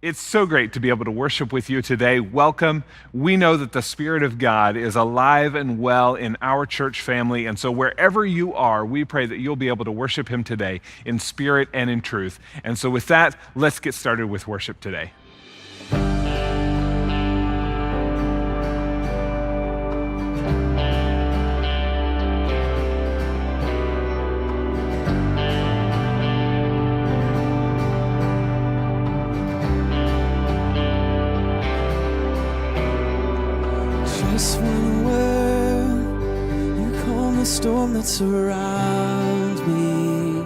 It's so great to be able to worship with you today. Welcome. We know that the Spirit of God is alive and well in our church family, and so wherever you are, we pray that you'll be able to worship Him today in spirit and in truth. And so with that, let's get started with worship today. Just one word, you calm the storm that surrounds me.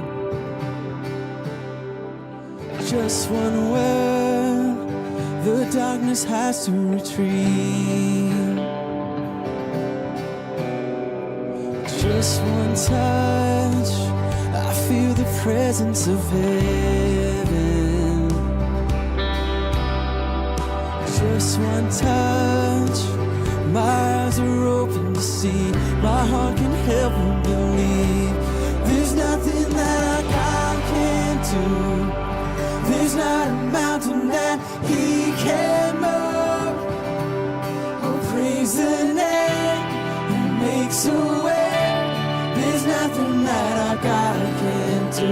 Just one word, the darkness has to retreat. Just one touch, I feel the presence of heaven. Just one touch, my eyes are open to see, my heart can help but believe. There's nothing that our God can't do. There's not a mountain that He can't move. Oh, praise the name, He makes a way. There's nothing that our God can't do.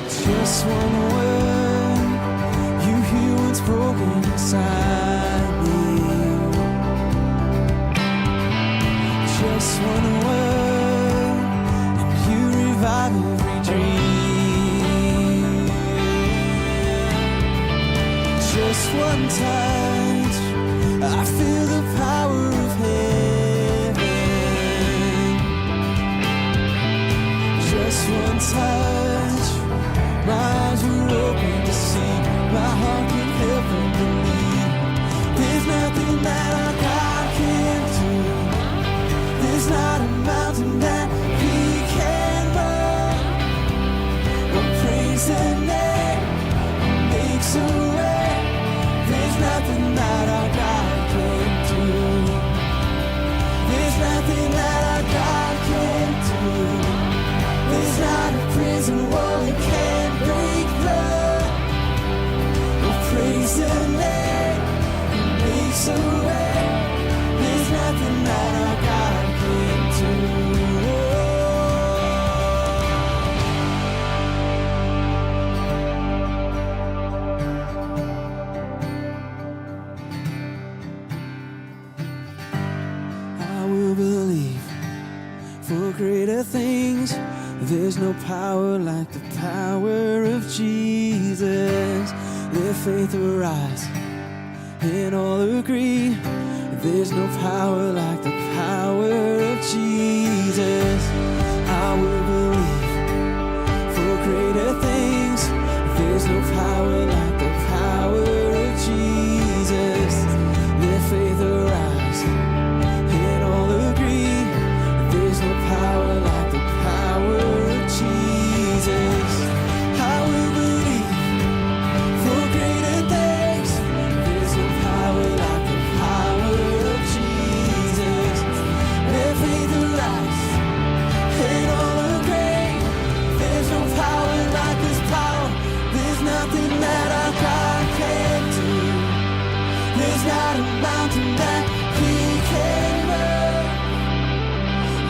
Just one word, you heal what's broken inside. Just one word, and you revive every dream. Just one touch, I feel the power of heaven. Just one touch, my eyes were open to see, my heart can help and believe. There's nothing that our God can't do. There's not a mountain that He can't move. Oh, praise the name, He makes a way. There's nothing that our God can't do. There's nothing that our God can't do. There's not a prison wall He can't break through. Oh, praise the name, He makes a way. There's nothing that our God can't do. I will believe for greater things. There's no power like the power of Jesus. Let faith arise and all agree. There's no power like the power of Jesus. I will believe for greater things. There's no power like the power of Jesus. Let faith arise and all agree. There's no power like the power of Jesus. I will believe for greater things. There's no power like the power of Jesus. Let faith arise and all agree. There's no power like His power. There's nothing that our God can't do. There's not a mountain that He can't move.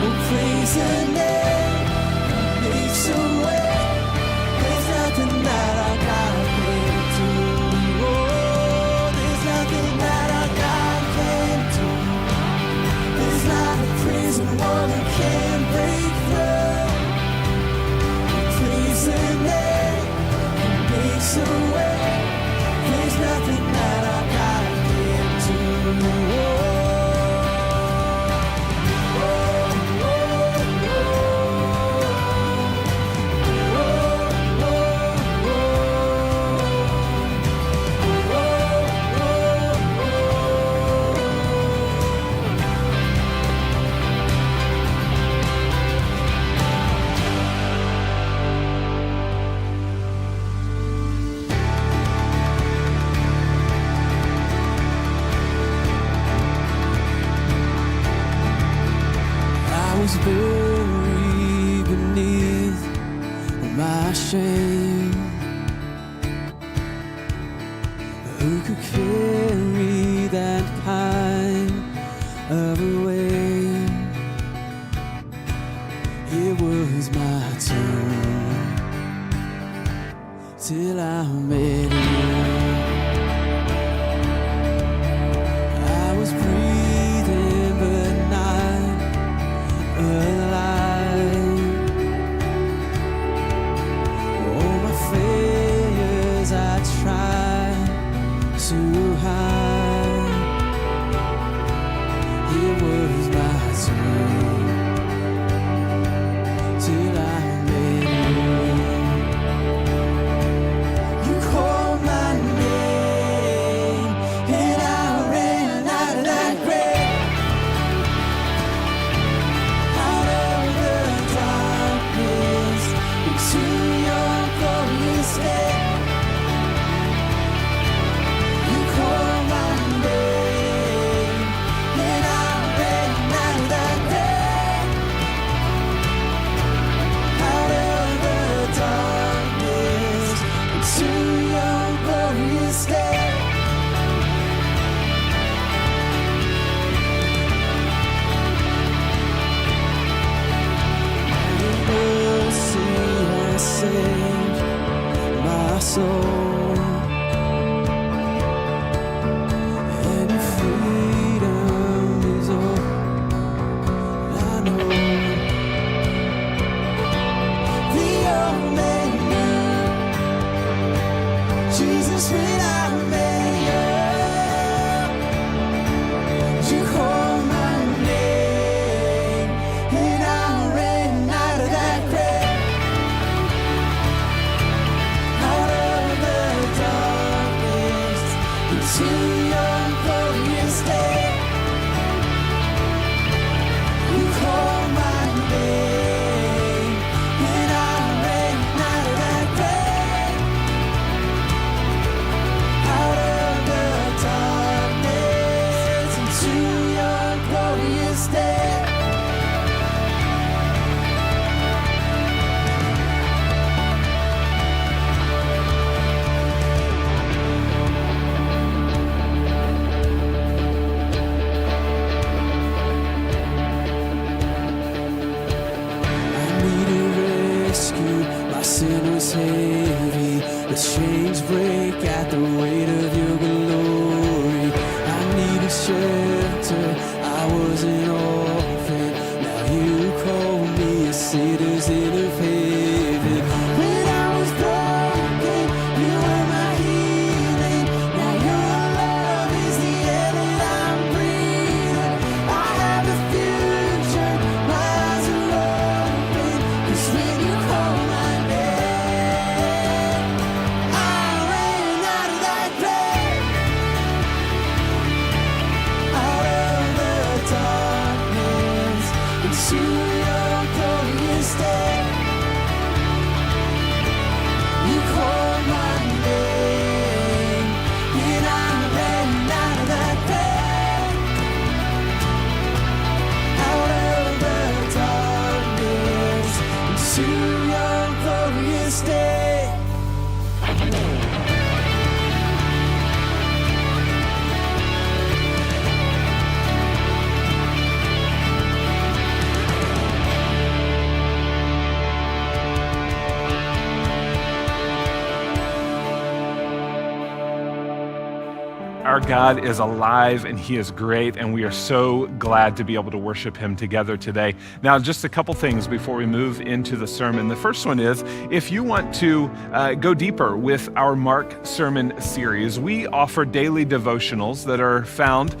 Oh, praise the name, He makes a way. There's nothing that our God can't do. Oh, there's nothing that our God can't do. There's not a prison wall He can't break through. Oh, praise the name, He makes a way. There's nothing that our God can't do. was buried beneath my shame. till I met you. I was breathing but not alive. All my failures I tried to hide. It was my turn till I met you. You called my name and I ran out of that grave, out of the darkness into your glorious day. You called my name and I ran out of that grave, out of the darkness into your glorious day. Your mercy has saved my soul, and your freedom is all I know. The old man knew Jesus when I met you. You called my name and I ran out of that grave, out of the darkness into your glorious day. You called my name and I ran out of that grave, out of the darkness into your glorious day. I needed rescue, my sin was heavy. The chains break at the weight of your glory. I needed shelter, I was an orphan. Now you call me a citizen of heaven. When I was broken, you were my healing. Now your love is the air that I'm breathing. I have a future, my eyes are open. 'Cause when you call my name, I ran out of that grave, out of the darkness into your glorious day. You called my name and I ran out of that grave, out of the darkness into your glorious day. Our God is alive and He is great, and we are so glad to be able to worship Him together today. Now, just a couple things before we move into the sermon. The first one is, if you want to go deeper with our Mark sermon series, we offer daily devotionals that are found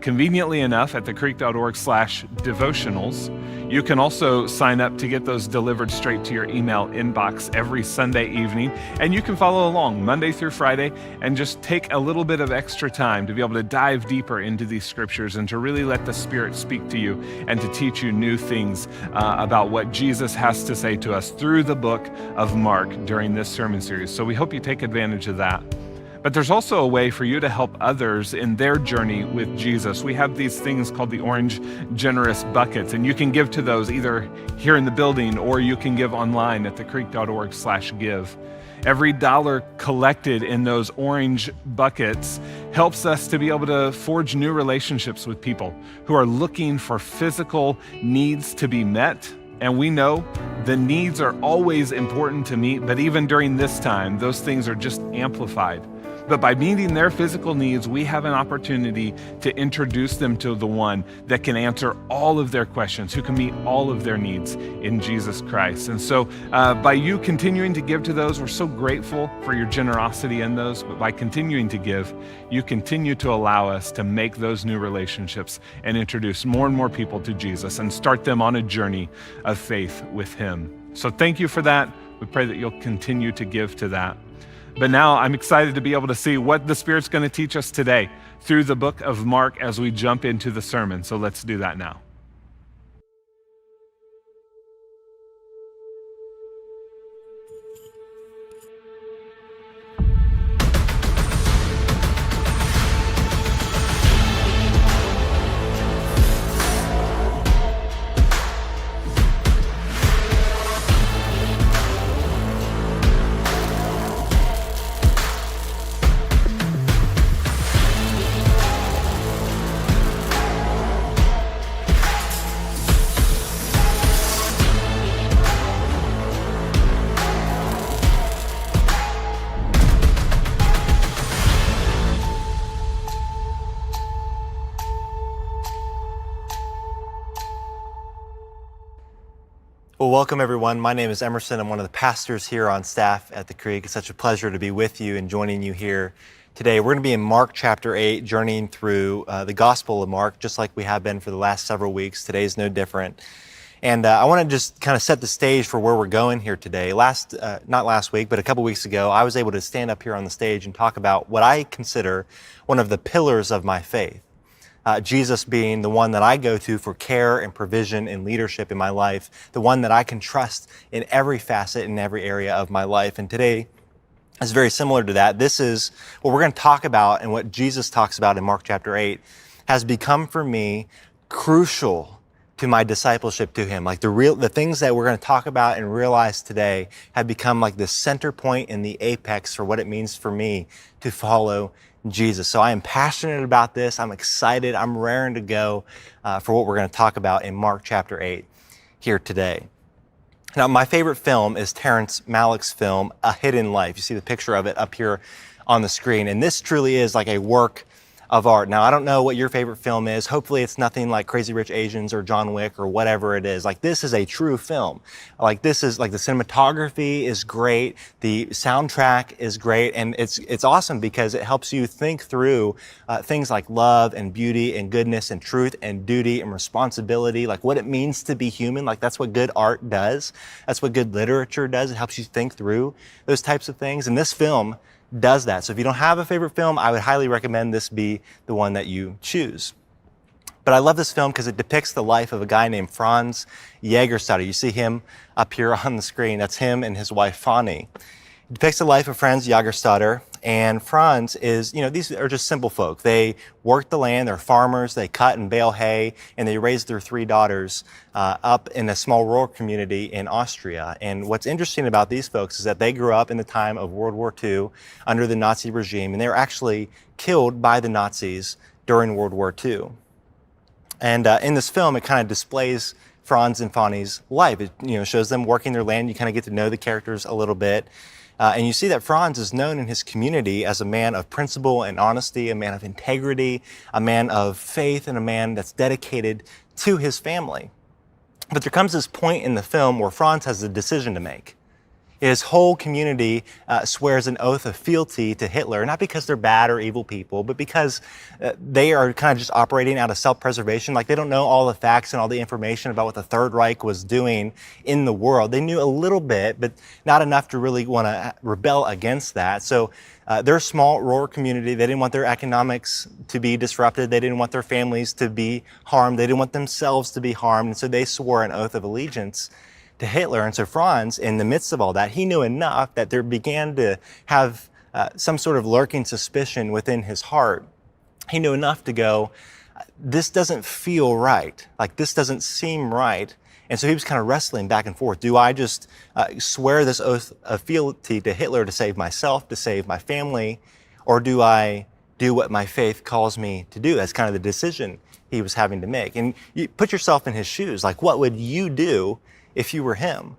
conveniently enough at thecreek.org/devotionals. You can also sign up to get those delivered straight to your email inbox every Sunday evening, and you can follow along Monday through Friday and just take a little bit of extra time to be able to dive deeper into these scriptures and to really let the Spirit speak to you and to teach you new things about what Jesus has to say to us through the book of Mark during this sermon series. So we hope you take advantage of that. But there's also a way for you to help others in their journey with Jesus. We have these things called the Orange Generous Buckets, and you can give to those either here in the building or you can give online at thecreek.org/give. Every dollar collected in those orange buckets helps us to be able to forge new relationships with people who are looking for physical needs to be met And we know the needs are always important to meet, but even during this time, those things are just amplified. But by meeting their physical needs, we have an opportunity to introduce them to the one that can answer all of their questions, who can meet all of their needs in Jesus Christ. And so by you continuing to give to those, we're so grateful for your generosity in those, but by continuing to give, you continue to allow us to make those new relationships and introduce more and more people to Jesus and start them on a journey of faith with Him. So thank you for that. We pray that you'll continue to give to that. But now I'm excited to be able to see what the Spirit's going to teach us today through the book of Mark as we jump into the sermon. So let's do that now. Well, welcome everyone. My name is Emerson. I'm one of the pastors here on staff at the Creek. It's such a pleasure to be with you and joining you here today. We're going to be in Mark chapter 8, journeying through the Gospel of Mark, just like we have been for the last several weeks. Today's no different. And I want to just kind of set the stage for where we're going here today. Not last week, but a couple weeks ago, I was able to stand up here on the stage and talk about what I consider one of the pillars of my faith. Jesus being the one that I go to for care and provision and leadership in my life, the one that I can trust in every facet in every area of my life. And today is very similar to that. This is what we're going to talk about, and what Jesus talks about in Mark chapter 8 has become for me crucial to my discipleship to Him. Like the things that we're going to talk about and realize today have become like the center point and the apex for what it means for me to follow Jesus. So I am passionate about this. I'm excited. I'm raring to go for what we're going to talk about in Mark chapter 8 here today. Now, my favorite film is Terrence Malick's film, A Hidden Life. You see the picture of it up here on the screen. And this truly is like a work of art. Now, I don't know what your favorite film is. Hopefully it's nothing like Crazy Rich Asians or John Wick or whatever it is. Like, this is a true film. Like, this is like, the cinematography is great. The soundtrack is great. And it's awesome because it helps you think through things like love and beauty and goodness and truth and duty and responsibility, like what it means to be human. Like, that's what good art does. That's what good literature does. It helps you think through those types of things. And this film does that. So if you don't have a favorite film, I would highly recommend this be the one that you choose. But I love this film because it depicts the life of a guy named Franz Jägerstätter. You see him up here on the screen. That's him and his wife, Fanny. It depicts the life of Franz Jägerstätter. And Franz is, these are just simple folk. They work the land, they're farmers, they cut and bale hay, and they raise their 3 daughters up in a small rural community in Austria. And what's interesting about these folks is that they grew up in the time of World War II under the Nazi regime, and they were actually killed by the Nazis during World War II. And in this film, it kind of displays Franz and Fanny's life. It shows them working their land. You kind of get to know the characters a little bit. And you see that Franz is known in his community as a man of principle and honesty, a man of integrity, a man of faith, and a man that's dedicated to his family. But there comes this point in the film where Franz has a decision to make. His whole community swears an oath of fealty to Hitler, not because they're bad or evil people, but because they are kind of just operating out of self-preservation. Like, they don't know all the facts and all the information about what the Third Reich was doing in the world. They knew a little bit, but not enough to really want to rebel against that. So they're a small rural community. They didn't want their economics to be disrupted. They didn't want their families to be harmed. They didn't want themselves to be harmed. And so they swore an oath of allegiance to Hitler. And so Franz, in the midst of all that, he knew enough that there began to have some sort of lurking suspicion within his heart. He knew enough to go, this doesn't feel right. Like, this doesn't seem right. And so he was kind of wrestling back and forth. Do I just swear this oath of fealty to Hitler to save myself, to save my family, or do I do what my faith calls me to do? That's kind of the decision he was having to make. And you put yourself in his shoes. Like, what would you do if you were him.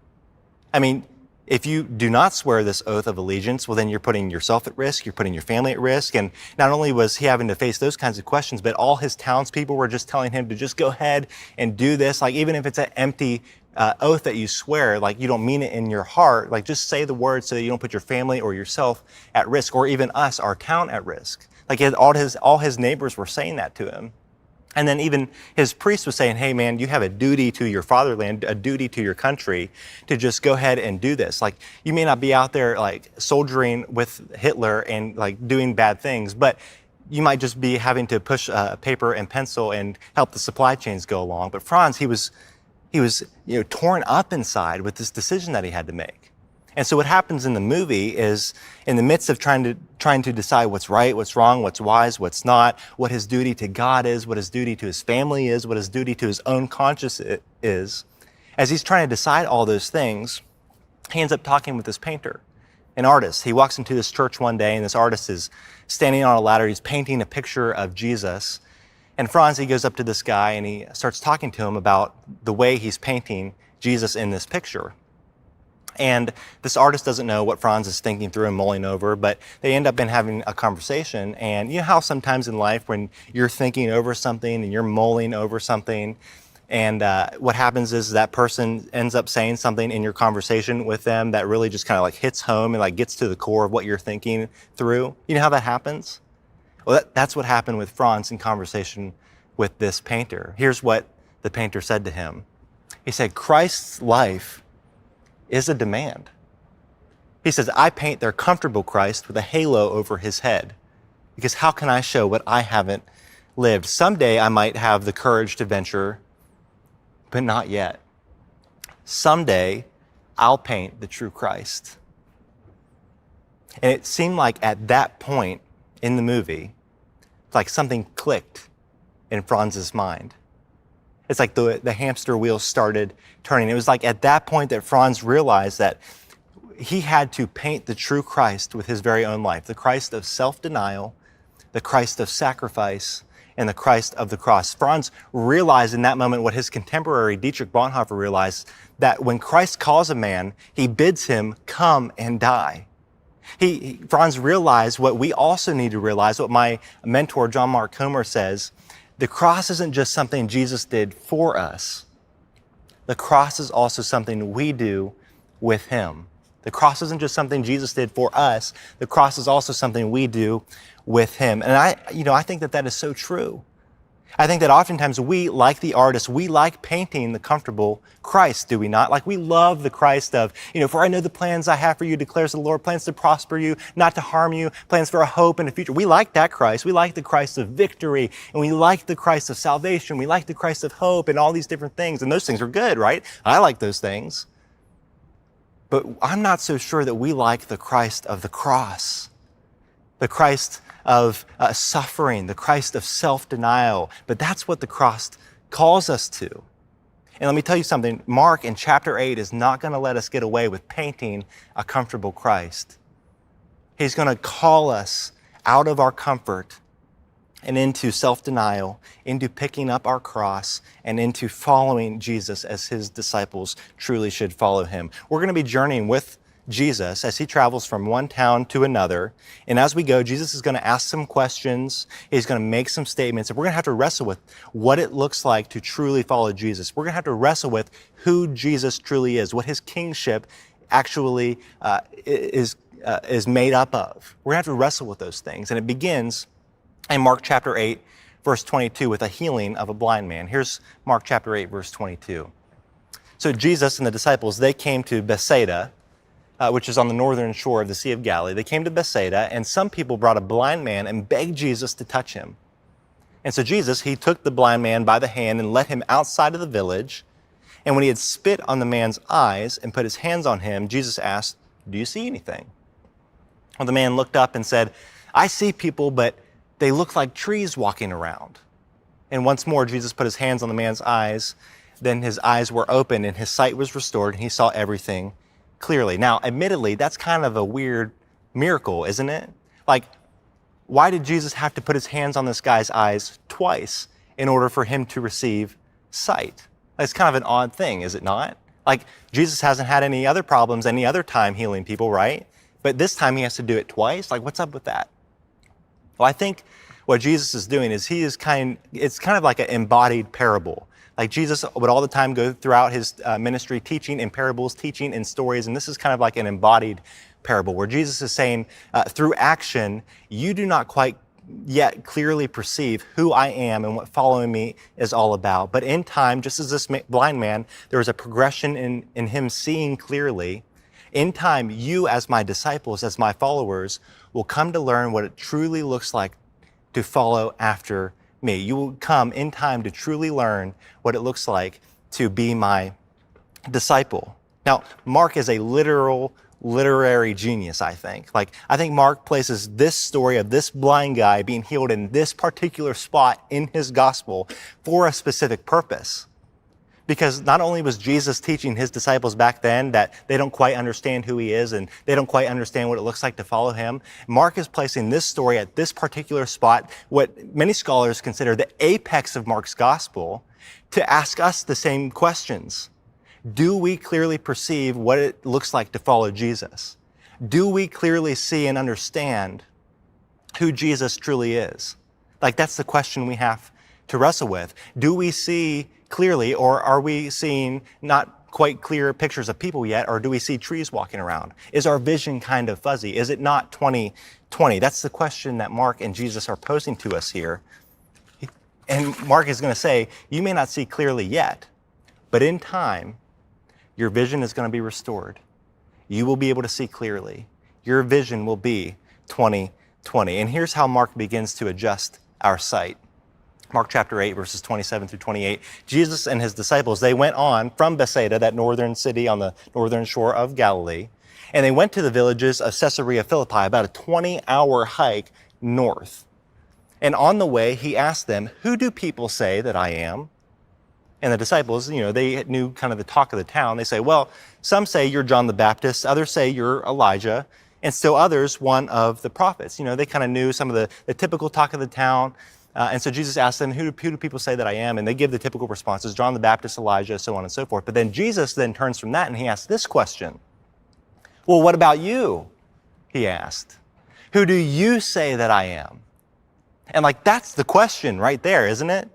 I mean, if you do not swear this oath of allegiance, well, then you're putting yourself at risk, you're putting your family at risk. And not only was he having to face those kinds of questions, but all his townspeople were just telling him to just go ahead and do this. Like, even if it's an empty oath that you swear, like you don't mean it in your heart, like just say the words so that you don't put your family or yourself at risk, or even us, our town, at risk. Like all his neighbors were saying that to him. And then even his priest was saying, hey man, you have a duty to your fatherland, a duty to your country to just go ahead and do this. Like, you may not be out there like soldiering with Hitler and like doing bad things, but you might just be having to push paper and pencil and help the supply chains go along. But Franz, he was torn up inside with this decision that he had to make. And so what happens in the movie is, in the midst of trying to decide what's right, what's wrong, what's wise, what's not, what his duty to God is, what his duty to his family is, what his duty to his own conscience is, as he's trying to decide all those things, he ends up talking with this painter, an artist. He walks into this church one day, and this artist is standing on a ladder. He's painting a picture of Jesus. And Franz, he goes up to this guy and he starts talking to him about the way he's painting Jesus in this picture. And this artist doesn't know what Franz is thinking through and mulling over, but they end up having a conversation. And you know how sometimes in life when you're thinking over something and you're mulling over something, and what happens is that person ends up saying something in your conversation with them that really just kind of like hits home and like gets to the core of what you're thinking through. You know how that happens? Well, that's what happened with Franz in conversation with this painter. Here's what the painter said to him. He said, Christ's life is a demand. He says, I paint their comfortable Christ with a halo over his head, because how can I show what I haven't lived? Someday I might have the courage to venture, but not yet. Someday I'll paint the true Christ. And it seemed like at that point in the movie, like something clicked in Franz's mind. It's like the hamster wheel started turning. It was like at that point that Franz realized that he had to paint the true Christ with his very own life, the Christ of self-denial, the Christ of sacrifice, and the Christ of the cross. Franz realized in that moment what his contemporary Dietrich Bonhoeffer realized, that when Christ calls a man, he bids him come and die. Franz realized what we also need to realize, what my mentor, John Mark Comer, says. The cross isn't just something Jesus did for us. The cross is also something we do with him. The cross isn't just something Jesus did for us. The cross is also something we do with him. And I think that is so true. I think that oftentimes we, like the artist, we like painting the comfortable Christ, do we not? Like, we love the Christ of, for I know the plans I have for you, declares the Lord, plans to prosper you, not to harm you, plans for a hope and a future. We like that Christ. We like the Christ of victory, and we like the Christ of salvation. We like the Christ of hope and all these different things. And those things are good, right? I like those things. But I'm not so sure that we like the Christ of the cross, the Christ of suffering, the Christ of self-denial. But that's what the cross calls us to. And let me tell you something, Mark in chapter 8 is not going to let us get away with painting a comfortable Christ. He's going to call us out of our comfort and into self-denial, into picking up our cross, and into following Jesus as his disciples truly should follow him. We're going to be journeying with Jesus as he travels from one town to another. And as we go, Jesus is going to ask some questions. He's going to make some statements. And we're going to have to wrestle with what it looks like to truly follow Jesus. We're going to have to wrestle with who Jesus truly is, what his kingship actually is made up of. We're going to have to wrestle with those things. And it begins in Mark chapter 8, verse 22, with a healing of a blind man. Here's Mark chapter 8, verse 22. So Jesus and the disciples, they came to Bethsaida, which is on the northern shore of the Sea of Galilee. They came to Bethsaida, and some people brought a blind man and begged Jesus to touch him. And so Jesus, he took the blind man by the hand and led him outside of the village. And when he had spit on the man's eyes and put his hands on him, Jesus asked, "Do you see anything?" Well, the man looked up and said, "I see people, but they look like trees walking around." And once more, Jesus put his hands on the man's eyes. Then his eyes were opened and his sight was restored, and he saw everything clearly. Now, admittedly, that's kind of a weird miracle, isn't it? Like, why did Jesus have to put his hands on this guy's eyes twice in order for him to receive sight? That's kind of an odd thing, is it not? Like, Jesus hasn't had any other problems any other time healing people, right? But this time he has to do it twice? Like, what's up with that? Well, I think what Jesus is doing is it's kind of like an embodied parable. Like, Jesus would all the time go throughout his ministry teaching in parables, teaching in stories, and this is kind of like an embodied parable where Jesus is saying, through action, you do not quite yet clearly perceive who I am and what following me is all about. But in time, just as this blind man, there is a progression in him seeing clearly. In time, you as my disciples, as my followers, will come to learn what it truly looks like to follow after me. You will come in time to truly learn what it looks like to be my disciple. Now, Mark is a literary genius, I think. I think Mark places this story of this blind guy being healed in this particular spot in his gospel for a specific purpose. Because not only was Jesus teaching his disciples back then that they don't quite understand who he is and they don't quite understand what it looks like to follow him, Mark is placing this story at this particular spot, what many scholars consider the apex of Mark's gospel, to ask us the same questions. Do we clearly perceive what it looks like to follow Jesus? Do we clearly see and understand who Jesus truly is? That's the question we have to wrestle with. Do we see clearly, or are we seeing not quite clear pictures of people yet, or do we see trees walking around? Is our vision kind of fuzzy? Is it not 2020? That's the question that Mark and Jesus are posing to us here. And Mark is going to say, you may not see clearly yet, but in time, your vision is going to be restored. You will be able to see clearly. Your vision will be 2020. And here's how Mark begins to adjust our sight. Mark chapter 8, verses 27 through 28. Jesus and his disciples, they went on from Bethsaida, that northern city on the northern shore of Galilee, and they went to the villages of Caesarea Philippi, about a 20-hour hike north. And on the way, he asked them, who do people say that I am? And the disciples, they knew kind of the talk of the town. They say, well, some say you're John the Baptist, others say you're Elijah, and still others, one of the prophets. They kind of knew some of the typical talk of the town. And so Jesus asked them, who do people say that I am? And they give the typical responses, John the Baptist, Elijah, so on and so forth. But then Jesus then turns from that and he asks this question. Well, what about you? He asked. Who do you say that I am? And that's the question right there, isn't it?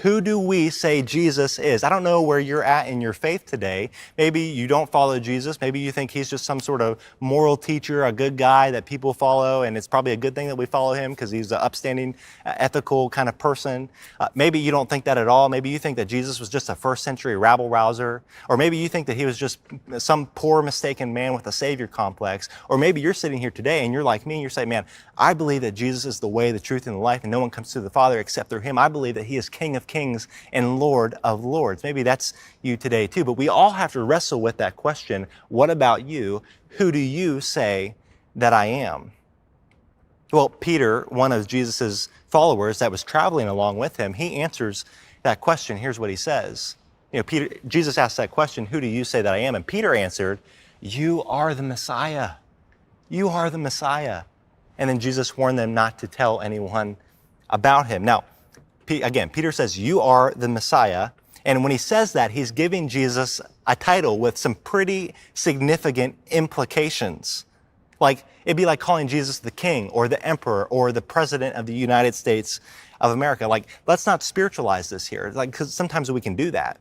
Who do we say Jesus is? I don't know where you're at in your faith today. Maybe you don't follow Jesus. Maybe you think he's just some sort of moral teacher, a good guy that people follow, and it's probably a good thing that we follow him because he's an upstanding, ethical kind of person. Maybe you don't think that at all. Maybe you think that Jesus was just a first century rabble-rouser. Or maybe you think that he was just some poor, mistaken man with a savior complex. Or maybe you're sitting here today and you're like me and you're saying, man, I believe that Jesus is the way, the truth, and the life, and no one comes to the Father except through him. I believe that he is King of Kings and Lord of Lords. Maybe that's you today too, but we all have to wrestle with that question. What about you? Who do you say that I am? Well, Peter, one of Jesus's followers that was traveling along with him, he answers that question. Here's what he says. Jesus asked that question, who do you say that I am? And Peter answered, you are the Messiah. You are the Messiah. And then Jesus warned them not to tell anyone about him. Now, again, Peter says, you are the Messiah. And when he says that, he's giving Jesus a title with some pretty significant implications. It'd be like calling Jesus the King or the Emperor or the President of the United States of America. Let's not spiritualize this here, because sometimes we can do that.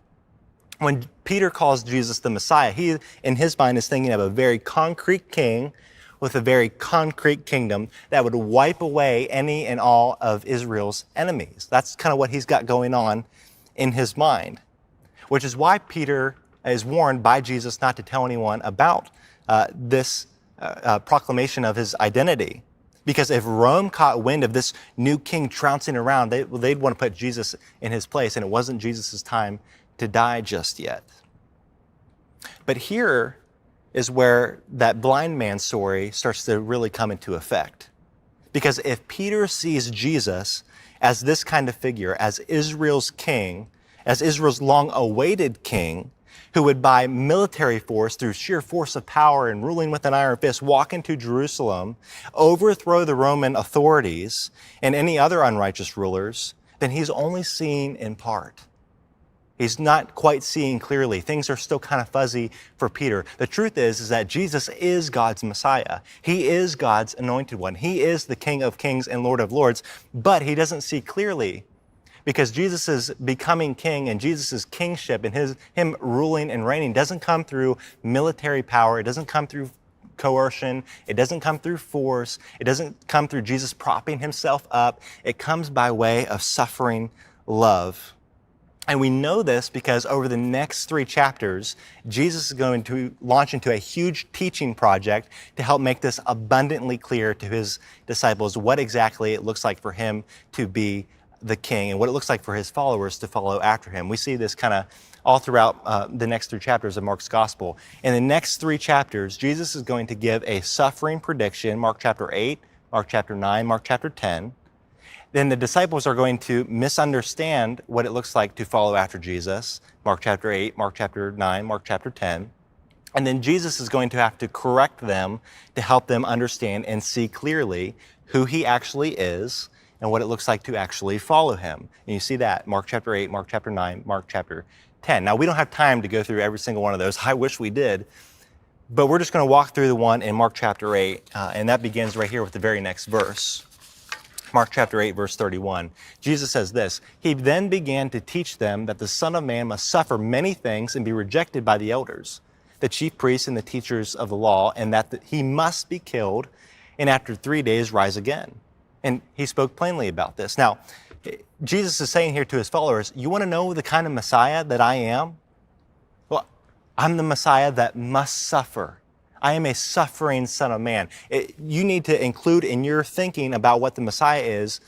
When Peter calls Jesus the Messiah, he, in his mind, is thinking of a very concrete king with a very concrete kingdom that would wipe away any and all of Israel's enemies. That's kind of what he's got going on in his mind, which is why Peter is warned by Jesus not to tell anyone about this proclamation of his identity. Because if Rome caught wind of this new king trouncing around, they'd want to put Jesus in his place, and it wasn't Jesus' time to die just yet. But here is where that blind man story starts to really come into effect. Because if Peter sees Jesus as this kind of figure, as Israel's king, as Israel's long-awaited king, who would by military force, through sheer force of power and ruling with an iron fist, walk into Jerusalem, overthrow the Roman authorities and any other unrighteous rulers, then he's only seen in part. He's not quite seeing clearly. Things are still kind of fuzzy for Peter. The truth is that Jesus is God's Messiah. He is God's anointed one. He is the King of Kings and Lord of Lords, but he doesn't see clearly because Jesus is becoming king, and Jesus' kingship and him ruling and reigning doesn't come through military power. It doesn't come through coercion. It doesn't come through force. It doesn't come through Jesus propping himself up. It comes by way of suffering love. And we know this because over the next 3 chapters, Jesus is going to launch into a huge teaching project to help make this abundantly clear to his disciples what exactly it looks like for him to be the king and what it looks like for his followers to follow after him. We see this kind of all throughout the next 3 chapters of Mark's gospel. In the next 3 chapters, Jesus is going to give a suffering prediction, Mark chapter 8, Mark chapter 9, Mark chapter 10. Then the disciples are going to misunderstand what it looks like to follow after Jesus, Mark chapter 8, Mark chapter 9, Mark chapter 10. And then Jesus is going to have to correct them to help them understand and see clearly who he actually is and what it looks like to actually follow him. And you see that, Mark chapter 8, Mark chapter 9, Mark chapter 10. Now, we don't have time to go through every single one of those. I wish we did. But we're just going to walk through the one in Mark chapter 8, and that begins right here with the very next verse. Mark chapter 8, verse 31. Jesus says this, "He then began to teach them that the Son of Man must suffer many things and be rejected by the elders, the chief priests and the teachers of the law, and that he must be killed and after 3 days rise again." And he spoke plainly about this. Now, Jesus is saying here to his followers, you want to know the kind of Messiah that I am? Well, I'm the Messiah that must suffer. I am a suffering Son of Man. You need to include in your thinking about what the Messiah is,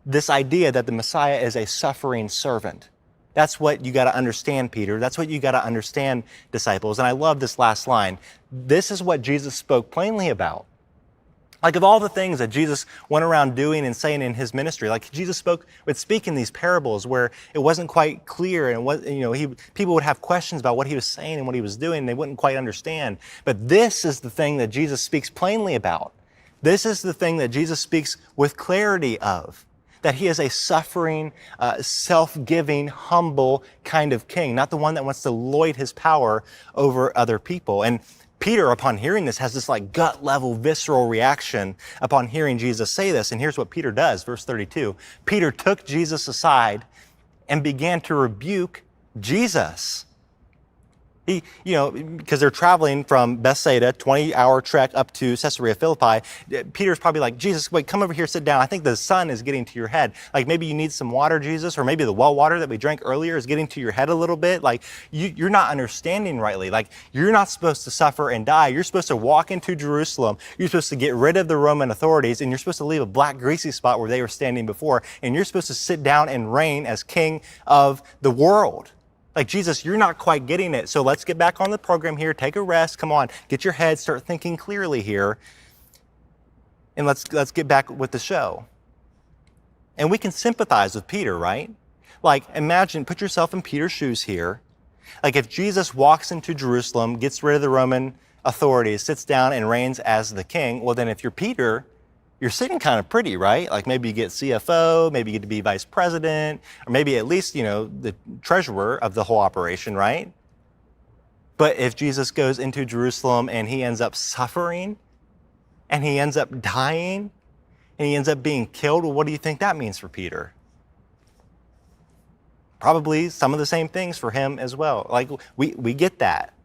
this idea that the Messiah is a suffering servant. That's what you got to understand, Peter. That's what you got to understand, disciples. And I love this last line. This is what Jesus spoke plainly about. Like of all the things that Jesus went around doing and saying in his ministry, like Jesus would speak in these parables where it wasn't quite clear and people would have questions about what he was saying and what he was doing and they wouldn't quite understand. But this is the thing that Jesus speaks plainly about. This is the thing that Jesus speaks with clarity of, that he is a suffering, self-giving, humble kind of king, not the one that wants to lord his power over other people. And Peter, upon hearing this, has this like gut level, visceral reaction upon hearing Jesus say this. And here's what Peter does, verse 32. Peter took Jesus aside and began to rebuke Jesus. He, because they're traveling from Bethsaida, 20-hour trek up to Caesarea Philippi. Peter's probably like, Jesus, wait, come over here, sit down. I think the sun is getting to your head. Like maybe you need some water, Jesus, or maybe the well water that we drank earlier is getting to your head a little bit. Like you're not understanding rightly. Like you're not supposed to suffer and die. You're supposed to walk into Jerusalem. You're supposed to get rid of the Roman authorities, and you're supposed to leave a black greasy spot where they were standing before, and you're supposed to sit down and reign as king of the world. Like, Jesus, you're not quite getting it. So let's get back on the program here. Take a rest. Come on, get your head, start thinking clearly here. And let's get back with the show. And we can sympathize with Peter, right? Like, imagine, put yourself in Peter's shoes here. Like if Jesus walks into Jerusalem, gets rid of the Roman authorities, sits down and reigns as the king, well then if you're Peter, you're sitting kind of pretty, right? Like maybe you get CFO, maybe you get to be vice president, or maybe at least, the treasurer of the whole operation, right? But if Jesus goes into Jerusalem and he ends up suffering, and he ends up dying, and he ends up being killed, well, what do you think that means for Peter? Probably some of the same things for him as well. Like we get that.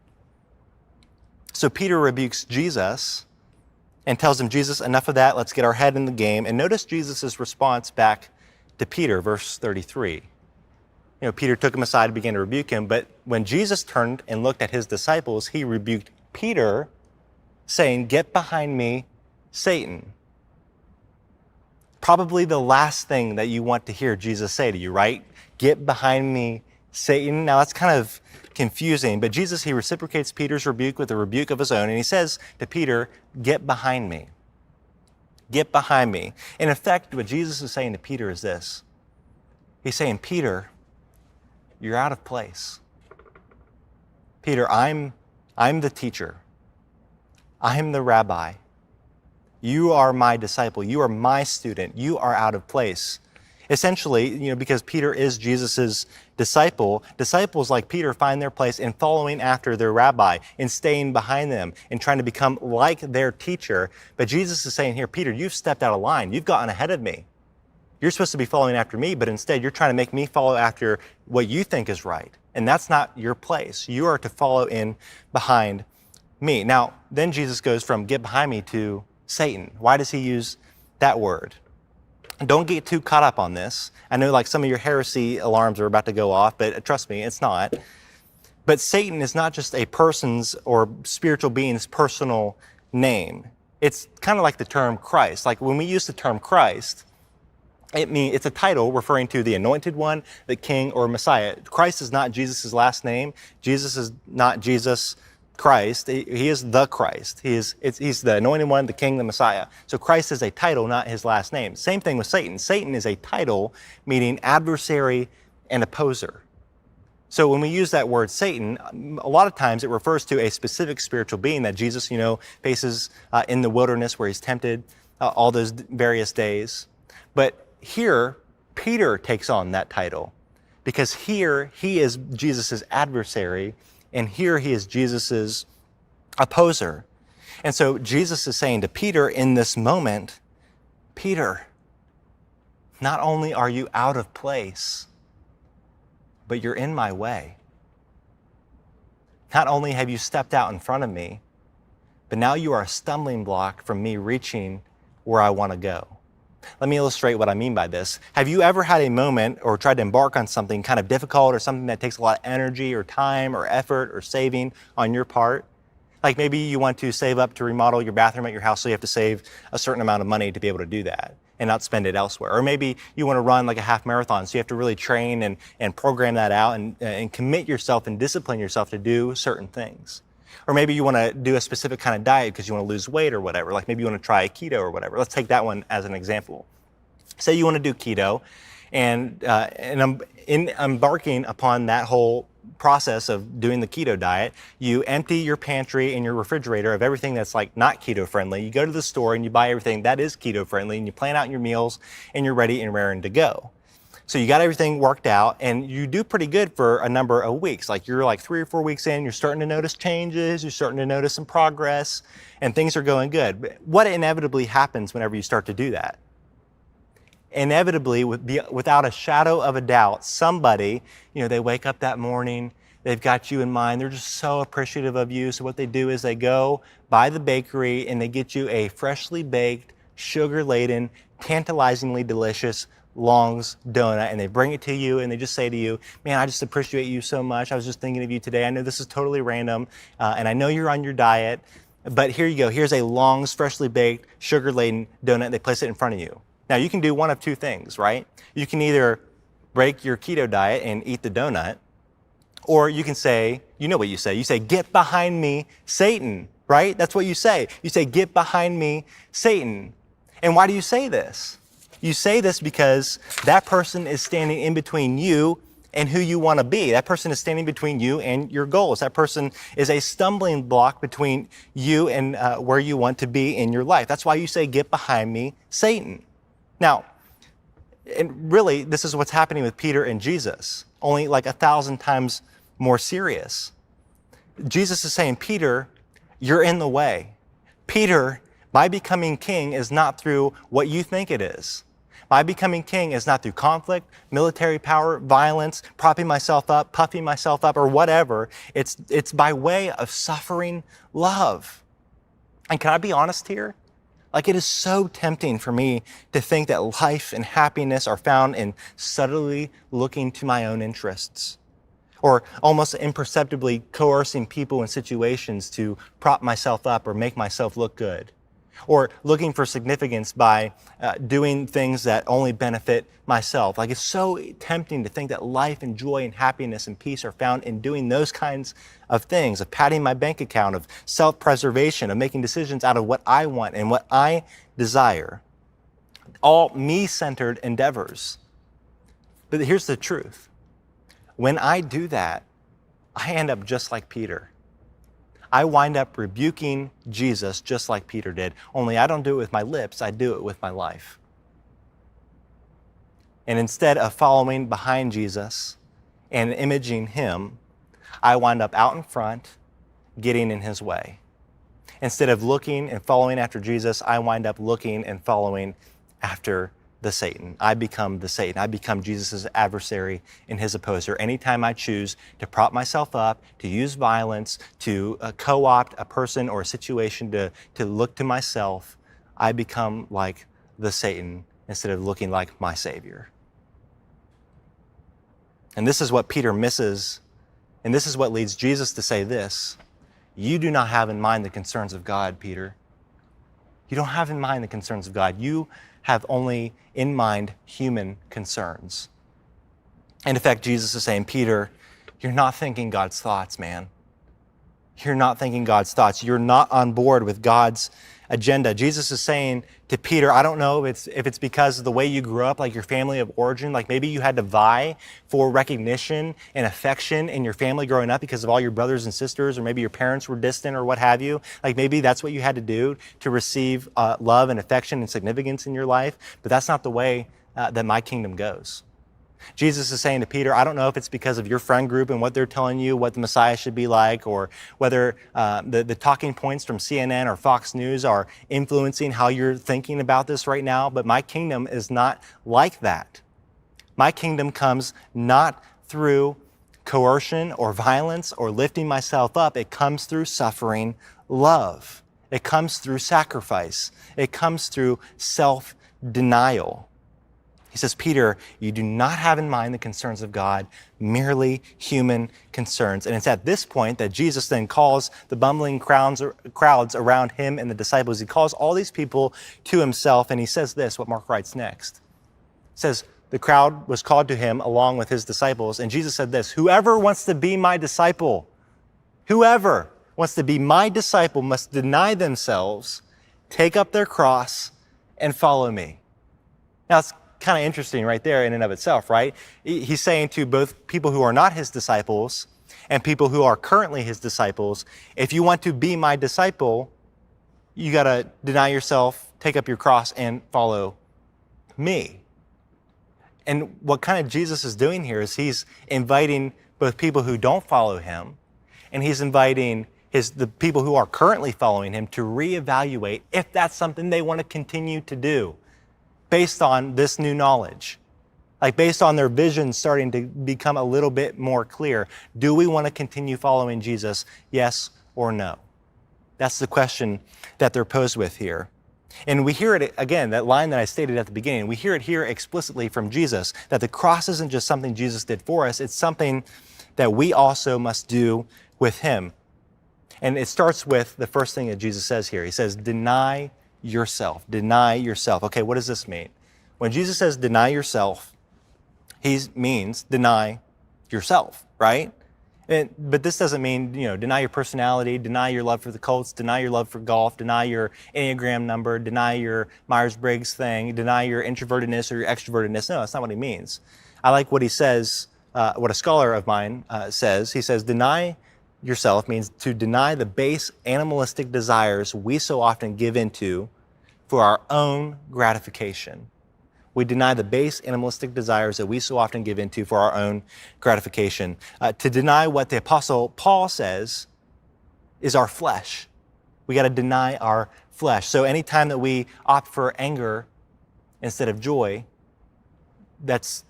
So Peter rebukes Jesus and tells him, Jesus, enough of that. Let's get our head in the game. And notice Jesus' response back to Peter, verse 33. Peter took him aside and began to rebuke him. But when Jesus turned and looked at his disciples, he rebuked Peter, saying, "Get behind me, Satan." Probably the last thing that you want to hear Jesus say to you, right? Get behind me, Satan. Now that's kind of confusing, but Jesus, he reciprocates Peter's rebuke with a rebuke of his own, and he says to Peter, get behind me. Get behind me. In effect, what Jesus is saying to Peter is this. He's saying, Peter, you're out of place. Peter, I'm the teacher. I'm the rabbi. You are my disciple. You are my student. You are out of place. Essentially, because Peter is Jesus's disciple, disciples like Peter find their place in following after their rabbi, in staying behind them, in trying to become like their teacher. But Jesus is saying here, Peter, you've stepped out of line. You've gotten ahead of me. You're supposed to be following after me, but instead you're trying to make me follow after what you think is right. And that's not your place. You are to follow in behind me. Now, then Jesus goes from get behind me to Satan. Why does he use that word? Don't get too caught up on this. I know like some of your heresy alarms are about to go off, but trust me, it's not. But Satan is not just a person's or spiritual being's personal name. It's kind of like the term Christ. Like when we use the term Christ, it's a title referring to the anointed one, the king, or Messiah. Christ is not Jesus' last name. Jesus is not Jesus Christ. He is the Christ. He's the anointed one, the king, the Messiah. So Christ is a title, not his last name. Same thing with Satan. Satan is a title meaning adversary and opposer. So when we use that word Satan, a lot of times it refers to a specific spiritual being that Jesus, faces in the wilderness where he's tempted all those various days. But here, Peter takes on that title because here he is Jesus' adversary and here he is Jesus' opposer. And so Jesus is saying to Peter in this moment, Peter, not only are you out of place, but you're in my way. Not only have you stepped out in front of me, but now you are a stumbling block from me reaching where I want to go. Let me illustrate what I mean by this. Have you ever had a moment or tried to embark on something kind of difficult or something that takes a lot of energy or time or effort or saving on your part? Like maybe you want to save up to remodel your bathroom at your house, so you have to save a certain amount of money to be able to do that and not spend it elsewhere. Or maybe you want to run like a half marathon, so you have to really train and program that out and commit yourself and discipline yourself to do certain things. Or maybe you want to do a specific kind of diet because you want to lose weight or whatever. Like maybe you want to try keto or whatever. Let's take that one as an example. Say you want to do keto, and in embarking upon that whole process of doing the keto diet, you empty your pantry and your refrigerator of everything that's like not keto friendly. You go to the store and you buy everything that is keto friendly, and you plan out your meals and you're ready and raring to go. So you got everything worked out and you do pretty good for a number of weeks. Like you're like 3 or 4 weeks in, you're starting to notice changes, you're starting to notice some progress, and things are going good. But what inevitably happens whenever you start to do that? Inevitably, without a shadow of a doubt, somebody, they wake up that morning, they've got you in mind, they're just so appreciative of you. So what they do is they go by the bakery and they get you a freshly baked, sugar-laden, tantalizingly delicious Long's donut, and they bring it to you and they just say to you, man, I just appreciate you so much. I was just thinking of you today. I know this is totally random and I know you're on your diet, but here you go. Here's a Long's freshly baked, sugar-laden donut. They place it in front of you. Now you can do one of two things, right? You can either break your keto diet and eat the donut, or you can say, you know what you say. You say, get behind me, Satan, right? That's what you say. You say, get behind me, Satan. And why do you say this? You say this because that person is standing in between you and who you want to be. That person is standing between you and your goals. That person is a stumbling block between you and where you want to be in your life. That's why you say, get behind me, Satan. Now, and really, this is what's happening with Peter and Jesus, only like 1,000 times more serious. Jesus is saying, Peter, you're in the way. Peter, my becoming king is not through what you think it is. My becoming king is not through conflict, military power, violence, propping myself up, puffing myself up, or whatever. It's by way of suffering love. And can I be honest here? Like, it is so tempting for me to think that life and happiness are found in subtly looking to my own interests, or almost imperceptibly coercing people and situations to prop myself up or make myself look good, or looking for significance by doing things that only benefit myself. Like, it's so tempting to think that life and joy and happiness and peace are found in doing those kinds of things, of padding my bank account, of self-preservation, of making decisions out of what I want and what I desire. All me-centered endeavors. But here's the truth. When I do that, I end up just like Peter. I wind up rebuking Jesus just like Peter did, only I don't do it with my lips, I do it with my life. And instead of following behind Jesus and imaging him, I wind up out in front, getting in his way. Instead of looking and following after Jesus, I wind up looking and following after the Satan. I become the Satan. I become Jesus' adversary and his opposer. Anytime I choose to prop myself up, to use violence, to co-opt a person or a situation to look to myself, I become like the Satan instead of looking like my Savior. And this is what Peter misses, and this is what leads Jesus to say this: you do not have in mind the concerns of God, Peter. You don't have in mind the concerns of God. You have only in mind human concerns. And in fact, Jesus is saying, Peter, you're not thinking God's thoughts, man. You're not thinking God's thoughts. You're not on board with God's agenda. Jesus is saying to Peter, I don't know if it's because of the way you grew up, like your family of origin, like maybe you had to vie for recognition and affection in your family growing up because of all your brothers and sisters, or maybe your parents were distant or what have you. Like maybe that's what you had to do to receive love and affection and significance in your life. But that's not the way that my kingdom goes. Jesus is saying to Peter, I don't know if it's because of your friend group and what they're telling you what the Messiah should be like, or whether the talking points from CNN or Fox News are influencing how you're thinking about this right now, but my kingdom is not like that. My kingdom comes not through coercion or violence or lifting myself up. It comes through suffering love. It comes through sacrifice. It comes through self-denial. He says, Peter, you do not have in mind the concerns of God, merely human concerns. And it's at this point that Jesus then calls the bumbling crowds around him and the disciples. He calls all these people to himself, and he says this, what Mark writes next. It says, the crowd was called to him along with his disciples, and Jesus said this, whoever wants to be my disciple, whoever wants to be my disciple must deny themselves, take up their cross, and follow me. Now, it's kind of interesting right there in and of itself, right? He's saying to both people who are not his disciples and people who are currently his disciples, if you want to be my disciple, you got to deny yourself, take up your cross, and follow me. And what kind of Jesus is doing here is he's inviting both people who don't follow him, and he's inviting the people who are currently following him to reevaluate if that's something they want to continue to do, based on this new knowledge, like based on their vision starting to become a little bit more clear. Do we want to continue following Jesus? Yes or no? That's the question that they're posed with here. And we hear it again, that line that I stated at the beginning, we hear it here explicitly from Jesus, that the cross isn't just something Jesus did for us, it's something that we also must do with him. And it starts with the first thing that Jesus says here. He says, deny yourself. Deny yourself. Okay, what does this mean? When Jesus says deny yourself, he means deny yourself, right? But this doesn't mean, deny your personality, deny your love for the Colts, deny your love for golf, deny your Enneagram number, deny your Myers-Briggs thing, deny your introvertedness or your extrovertedness. No, that's not what he means. I like what he says, what a scholar of mine says. He says, deny yourself means to deny the base animalistic desires we so often give into for our own gratification. We deny the base animalistic desires that we so often give into for our own gratification. To deny what the Apostle Paul says is our flesh. We got to deny our flesh. So anytime that we opt for anger instead of joy, that's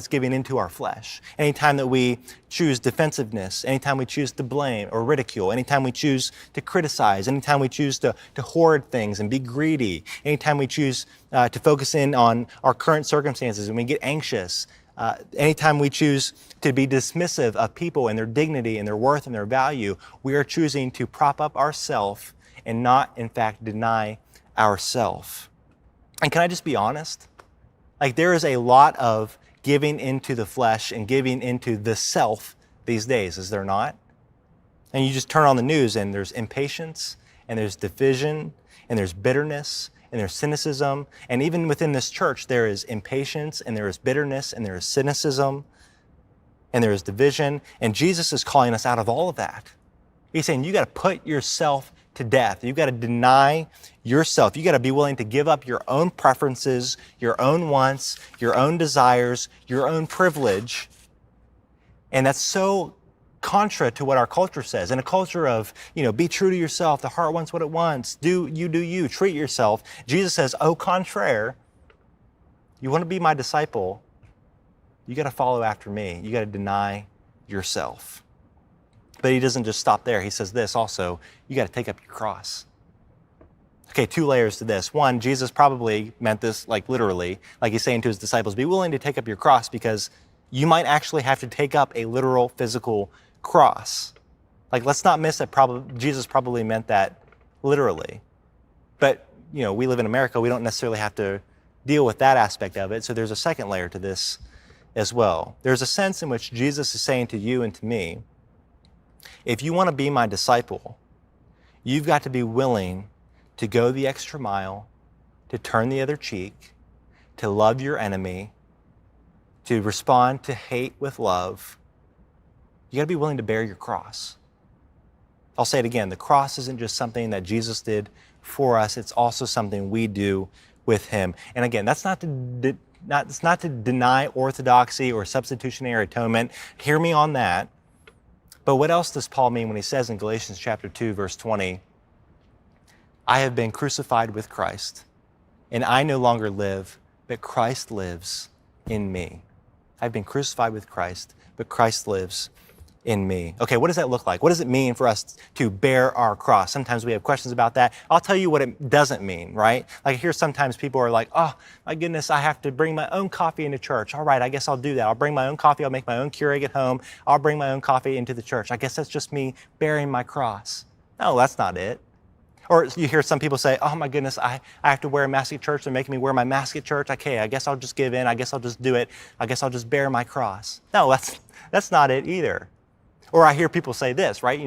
giving into our flesh. Anytime that we choose defensiveness, anytime we choose to blame or ridicule, anytime we choose to criticize, anytime we choose to hoard things and be greedy, anytime we choose to focus in on our current circumstances and we get anxious, anytime we choose to be dismissive of people and their dignity and their worth and their value, we are choosing to prop up ourself and not, in fact, deny ourself. And can I just be honest? Like, there is a lot of giving into the flesh and giving into the self these days, is there not? And you just turn on the news and there's impatience and there's division and there's bitterness and there's cynicism. And even within this church, there is impatience and there is bitterness and there is cynicism and there is division. And Jesus is calling us out of all of that. He's saying you got to put yourself to death. You've got to deny yourself. You've got to be willing to give up your own preferences, your own wants, your own desires, your own privilege. And that's so contra to what our culture says. In a culture of, be true to yourself, the heart wants what it wants, do you, treat yourself. Jesus says, au contraire, you want to be my disciple, you got to follow after me. You got to deny yourself. But he doesn't just stop there. He says this also, you got to take up your cross. Okay, 2 layers to this. One, Jesus probably meant this like literally, like he's saying to his disciples, be willing to take up your cross because you might actually have to take up a literal physical cross. Like, let's not miss that Jesus probably meant that literally. But, we live in America, we don't necessarily have to deal with that aspect of it. So there's a second layer to this as well. There's a sense in which Jesus is saying to you and to me, if you want to be my disciple, you've got to be willing to go the extra mile, to turn the other cheek, to love your enemy, to respond to hate with love. You got to be willing to bear your cross. I'll say it again. The cross isn't just something that Jesus did for us. It's also something we do with him. And again, that's not to deny orthodoxy or substitutionary atonement. Hear me on that. But what else does Paul mean when he says in Galatians chapter 2, verse 20, I have been crucified with Christ, and I no longer live, but Christ lives in me. I've been crucified with Christ, but Christ lives in me. Okay, what does that look like? What does it mean for us to bear our cross? Sometimes we have questions about that. I'll tell you what it doesn't mean, right? Like here, sometimes people are like, oh my goodness, I have to bring my own coffee into church. All right, I guess I'll do that. I'll bring my own coffee. I'll make my own Keurig at home. I'll bring my own coffee into the church. I guess that's just me bearing my cross. No, that's not it. Or you hear some people say, oh my goodness, I have to wear a mask at church. They're making me wear my mask at church. Okay, I guess I'll just give in. I guess I'll just do it. I guess I'll just bear my cross. No, that's not it either. Or I hear people say this, right?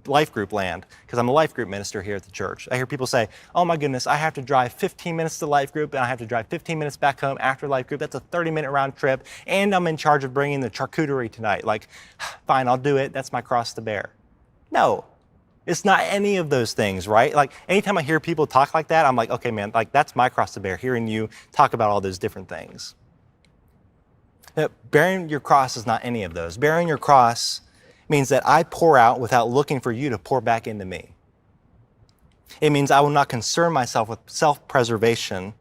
Life group land, because I'm a life group minister here at the church. I hear people say, oh my goodness, I have to drive 15 minutes to life group and I have to drive 15 minutes back home after life group. That's a 30-minute round trip. And I'm in charge of bringing the charcuterie tonight. Like, fine, I'll do it. That's my cross to bear. No, it's not any of those things, right? Like anytime I hear people talk like that, I'm like, okay, man, like that's my cross to bear, hearing you talk about all those different things. Bearing your cross is not any of those. Bearing your cross means that I pour out without looking for you to pour back into me. It means I will not concern myself with self-preservation,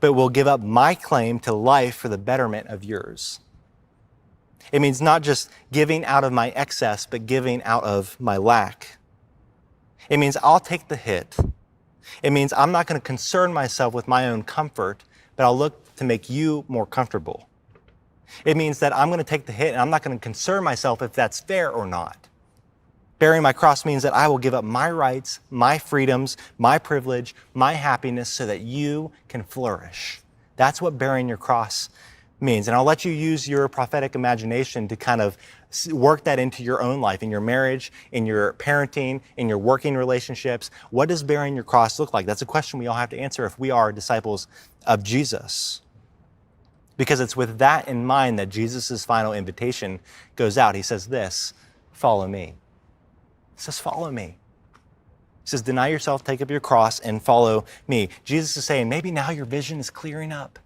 but will give up my claim to life for the betterment of yours. It means not just giving out of my excess, but giving out of my lack. It means I'll take the hit. It means I'm not going to concern myself with my own comfort, but I'll look to make you more comfortable. It means that I'm going to take the hit and I'm not going to concern myself if that's fair or not. Bearing my cross means that I will give up my rights, my freedoms, my privilege, my happiness so that you can flourish. That's what bearing your cross means. And I'll let you use your prophetic imagination to kind of work that into your own life, in your marriage, in your parenting, in your working relationships. What does bearing your cross look like? That's a question we all have to answer if we are disciples of Jesus. Because it's with that in mind that Jesus' final invitation goes out. He says this, follow me. He says, follow me. He says, deny yourself, take up your cross, and follow me. Jesus is saying, maybe now your vision is clearing up.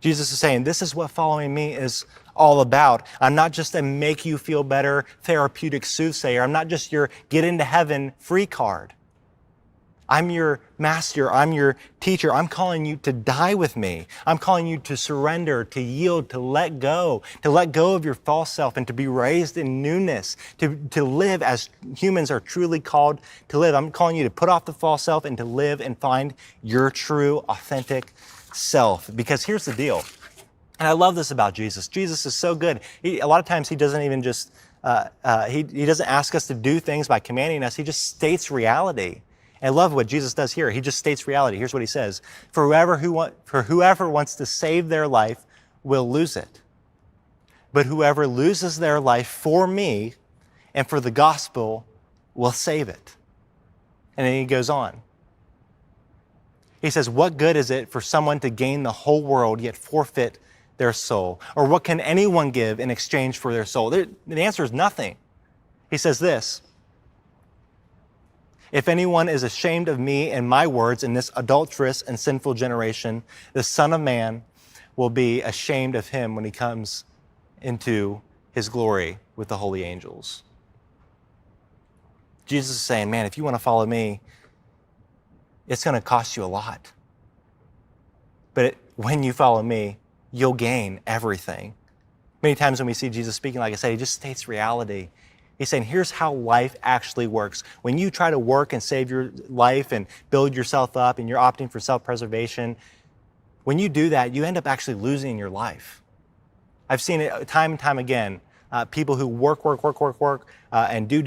Jesus is saying, this is what following me is all about. I'm not just a make you feel better therapeutic soothsayer. I'm not just your get into heaven free card. I'm your master. I'm your teacher. I'm calling you to die with me. I'm calling you to surrender, to yield, to let go of your false self and to be raised in newness, to live as humans are truly called to live. I'm calling you to put off the false self and to live and find your true, authentic self. Because here's the deal. And I love this about Jesus. Jesus is so good. A lot of times he doesn't even just, he doesn't ask us to do things by commanding us. He just states reality. I love what Jesus does here. He just states reality. Here's what he says. For whoever wants to save their life will lose it. But whoever loses their life for me and for the gospel will save it. And then he goes on. He says, what good is it for someone to gain the whole world yet forfeit their soul? Or what can anyone give in exchange for their soul? The answer is nothing. He says this. If anyone is ashamed of me and my words in this adulterous and sinful generation, the Son of Man will be ashamed of him when he comes into his glory with the holy angels. Jesus is saying, man, if you want to follow me, it's going to cost you a lot. But when you follow me, you'll gain everything. Many times when we see Jesus speaking, like I said, he just states reality. He's saying, here's how life actually works. When you try to work and save your life and build yourself up and you're opting for self-preservation, when you do that, you end up actually losing your life. I've seen it time and time again. People who work, and do,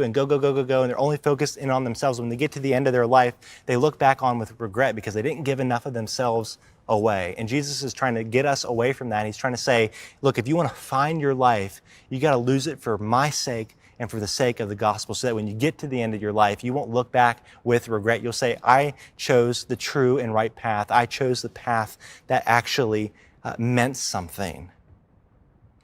and go, and they're only focused in on themselves. When they get to the end of their life, they look back on with regret because they didn't give enough of themselves away. And Jesus is trying to get us away from that. He's trying to say, look, if you want to find your life, you got to lose it for my sake and for the sake of the gospel, so that when you get to the end of your life, you won't look back with regret. You'll say, I chose the true and right path. I chose the path that actually meant something.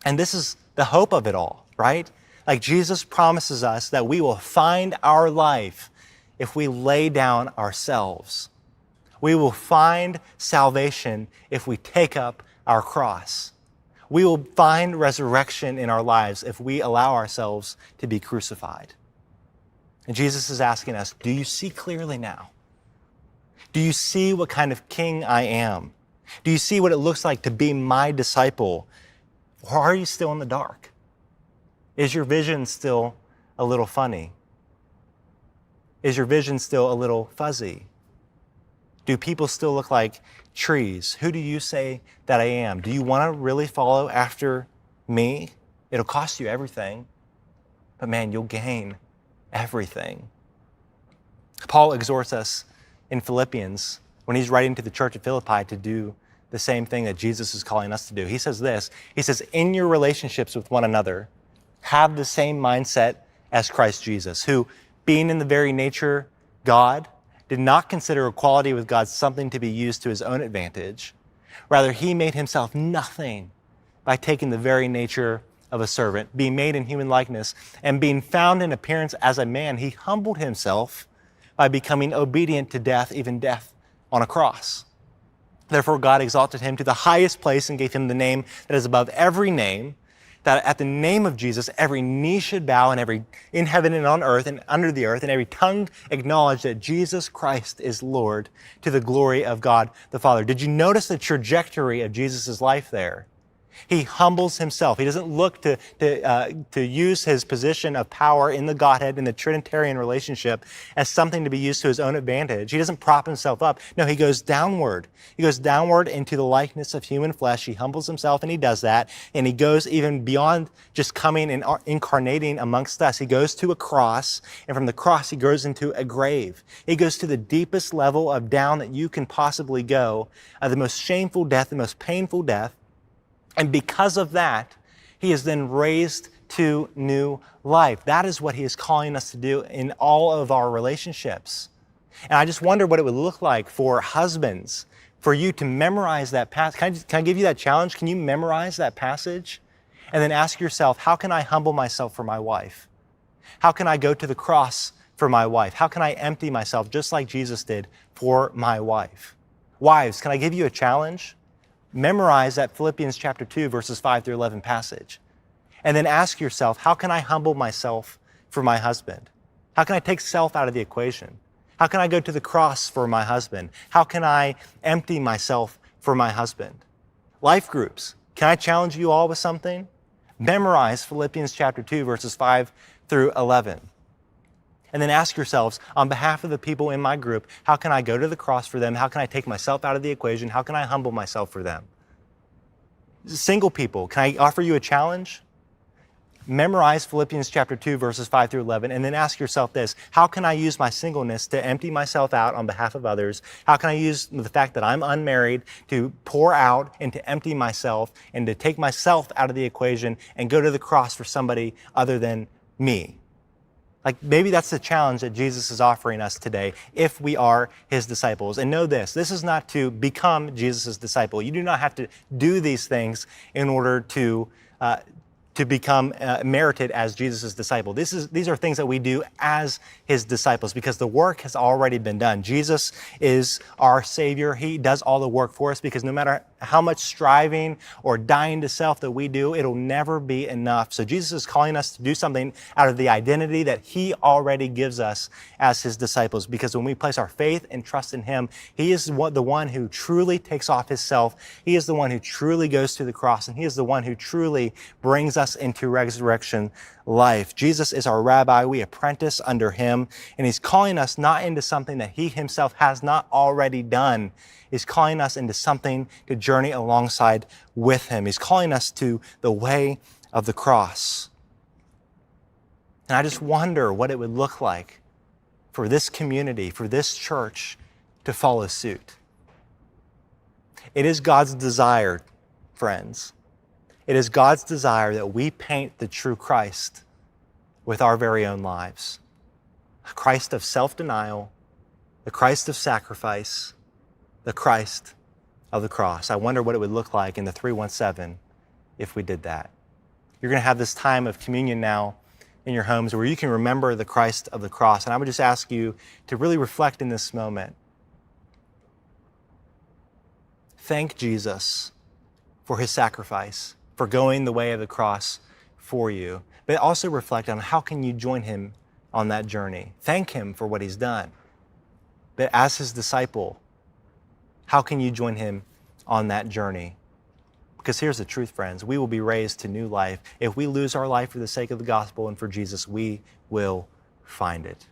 And this is the hope of it all, right? Like Jesus promises us that we will find our life if we lay down ourselves. We will find salvation if we take up our cross. We will find resurrection in our lives if we allow ourselves to be crucified. And Jesus is asking us, do you see clearly now? Do you see what kind of king I am? Do you see what it looks like to be my disciple? Or are you still in the dark? Is your vision still a little funny? Is your vision still a little fuzzy? Do people still look like trees? Who do you say that I am? Do you want to really follow after me? It'll cost you everything, but man, you'll gain everything. Paul exhorts us in Philippians when he's writing to the church of Philippi to do the same thing that Jesus is calling us to do. He says this, he says, in your relationships with one another, have the same mindset as Christ Jesus, who, being in the very nature God, did not consider equality with God something to be used to his own advantage. Rather, he made himself nothing by taking the very nature of a servant, being made in human likeness, and being found in appearance as a man, he humbled himself by becoming obedient to death, even death on a cross. Therefore, God exalted him to the highest place and gave him the name that is above every name, that at the name of Jesus, every knee should bow and every in heaven and on earth and under the earth, and every tongue acknowledge that Jesus Christ is Lord, to the glory of God the Father. Did you notice the trajectory of Jesus' life there? He humbles himself. He doesn't look to use his position of power in the Godhead, in the Trinitarian relationship, as something to be used to his own advantage. He doesn't prop himself up. No, he goes downward. He goes downward into the likeness of human flesh. He humbles himself, and he does that. And he goes even beyond just coming and incarnating amongst us. He goes to a cross, and from the cross, he goes into a grave. He goes to the deepest level of down that you can possibly go, the most shameful death, the most painful death. And because of that, he is then raised to new life. That is what he is calling us to do in all of our relationships. And I just wonder what it would look like for husbands, for you to memorize that passage. Can I give you that challenge? Can you memorize that passage? And then ask yourself, how can I humble myself for my wife? How can I go to the cross for my wife? How can I empty myself just like Jesus did for my wife? Wives, can I give you a challenge? Memorize that Philippians chapter 2, verses 5 through 11 passage. And then ask yourself, how can I humble myself for my husband? How can I take self out of the equation? How can I go to the cross for my husband? How can I empty myself for my husband? Life groups, can I challenge you all with something? Memorize Philippians chapter 2, verses 5 through 11. And then ask yourselves, on behalf of the people in my group, how can I go to the cross for them? How can I take myself out of the equation? How can I humble myself for them? Single people, can I offer you a challenge? Memorize Philippians chapter 2, verses 5 through 11, and then ask yourself this, how can I use my singleness to empty myself out on behalf of others? How can I use the fact that I'm unmarried to pour out and to empty myself and to take myself out of the equation and go to the cross for somebody other than me? Like maybe that's the challenge that Jesus is offering us today if we are his disciples. And know this is not to become Jesus' disciple. You do not have to do these things in order to to become merited as Jesus' disciple. These are things that we do as his disciples because the work has already been done. Jesus is our Savior. He does all the work for us because no matter how much striving or dying to self that we do, it'll never be enough. So Jesus is calling us to do something out of the identity that he already gives us as his disciples, because when we place our faith and trust in him, he is the one who truly takes off his self. He is the one who truly goes to the cross, and he is the one who truly brings us into resurrection life. Jesus is our rabbi. We apprentice under him, and he's calling us not into something that he himself has not already done. He's calling us into something to journey alongside with him. He's calling us to the way of the cross. And I just wonder what it would look like for this community, for this church to follow suit. It is God's desire, friends. It is God's desire that we paint the true Christ with our very own lives. A Christ of self-denial, the Christ of sacrifice, the Christ of the cross. I wonder what it would look like in the 317 if we did that. You're going to have this time of communion now in your homes where you can remember the Christ of the cross. And I would just ask you to really reflect in this moment. Thank Jesus for his sacrifice, for going the way of the cross for you. But also reflect on how can you join him on that journey. Thank him for what he's done. But as his disciple, how can you join him on that journey? Because here's the truth, friends. We will be raised to new life. If we lose our life for the sake of the gospel and for Jesus, we will find it.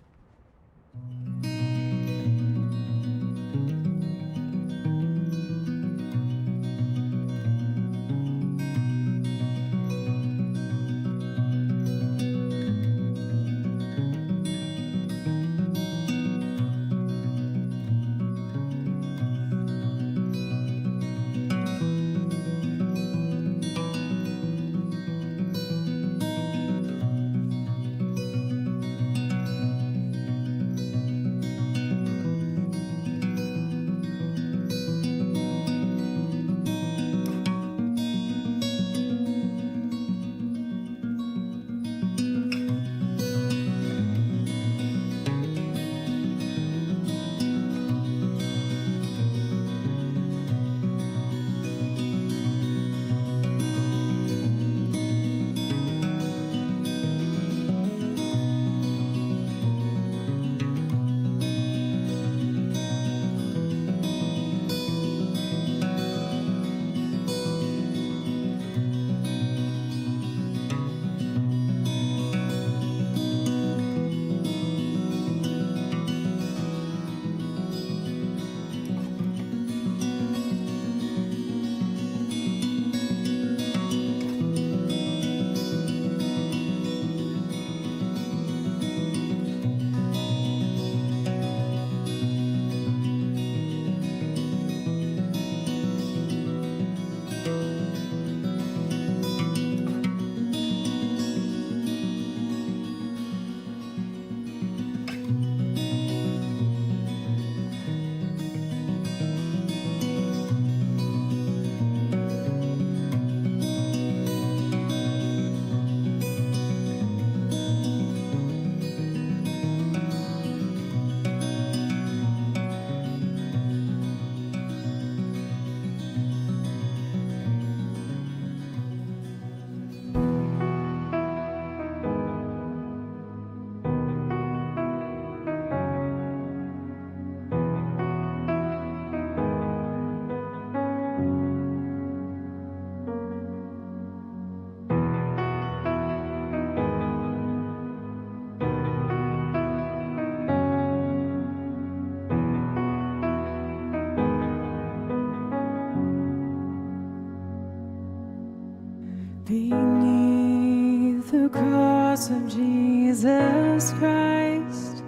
Beneath the cross of Jesus Christ,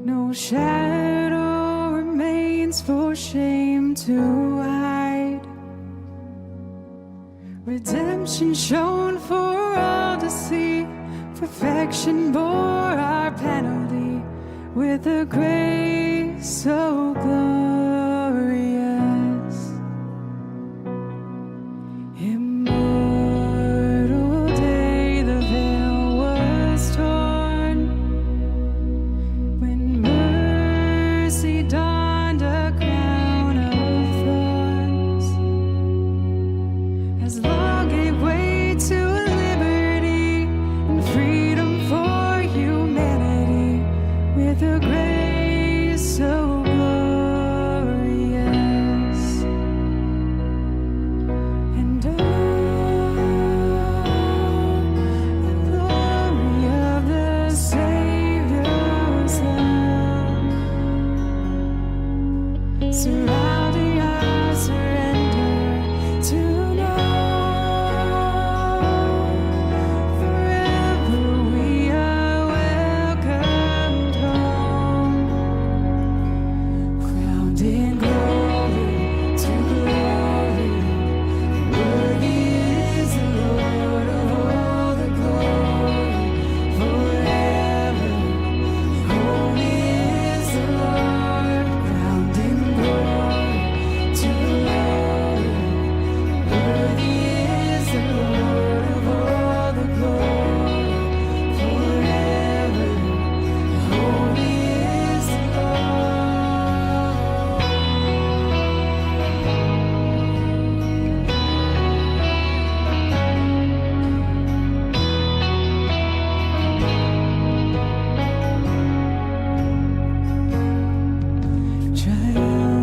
no shadow remains for shame to hide. Redemption shown for all to see, perfection bore our penalty with a grace so glorious. Immortal grace so glorious, and oh, the glory of the Savior's love, surrounding our surrender to know forever we are welcomed home, crowned in glory to glory. Worthy is the Lord of all the glory, forever. Holy is the Lord, crowned in glory to glory. Worthy is the Lord of all the glory, forever. Holy is the Lord.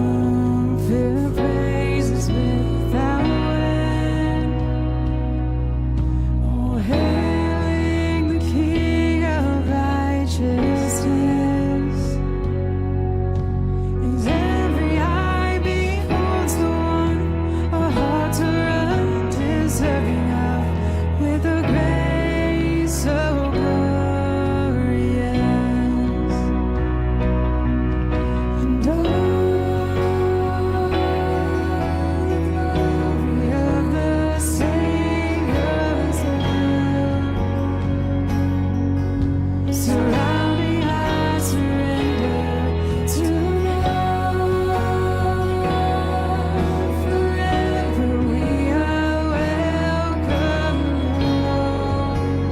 Triumphant praises without end. Oh, hailing the King of righteousness. As every eye beholds the one, our hearts are undeserving of, with a grace so glorious. And oh, the glory of the Savior's love, surrounding our surrender to know forever we are welcome home,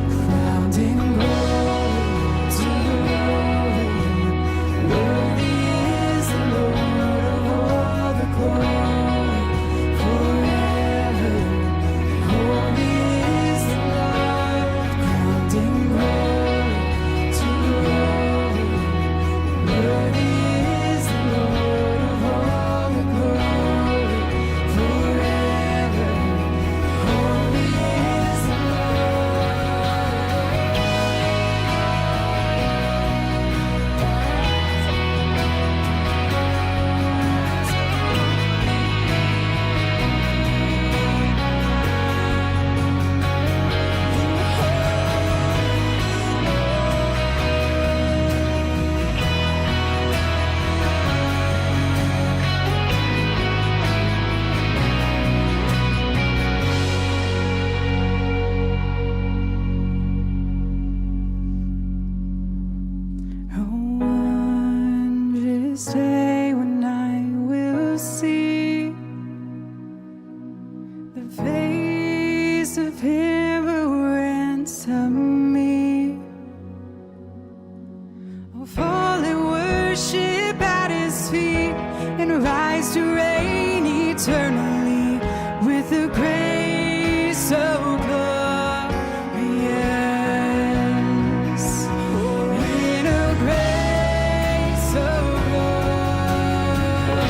crowned in glory to glory. Worthy is the Lord of all the glory, forever. Holy is the Lord, crowned in glory to glory. Worthy is the Lord of all the glory, forever. Holy is the A wondrous day when I will see the face of Him who ransomed me. I'll fall and worship at His feet and rise to reign eternally with a grace so glorious. In a grace so glorious.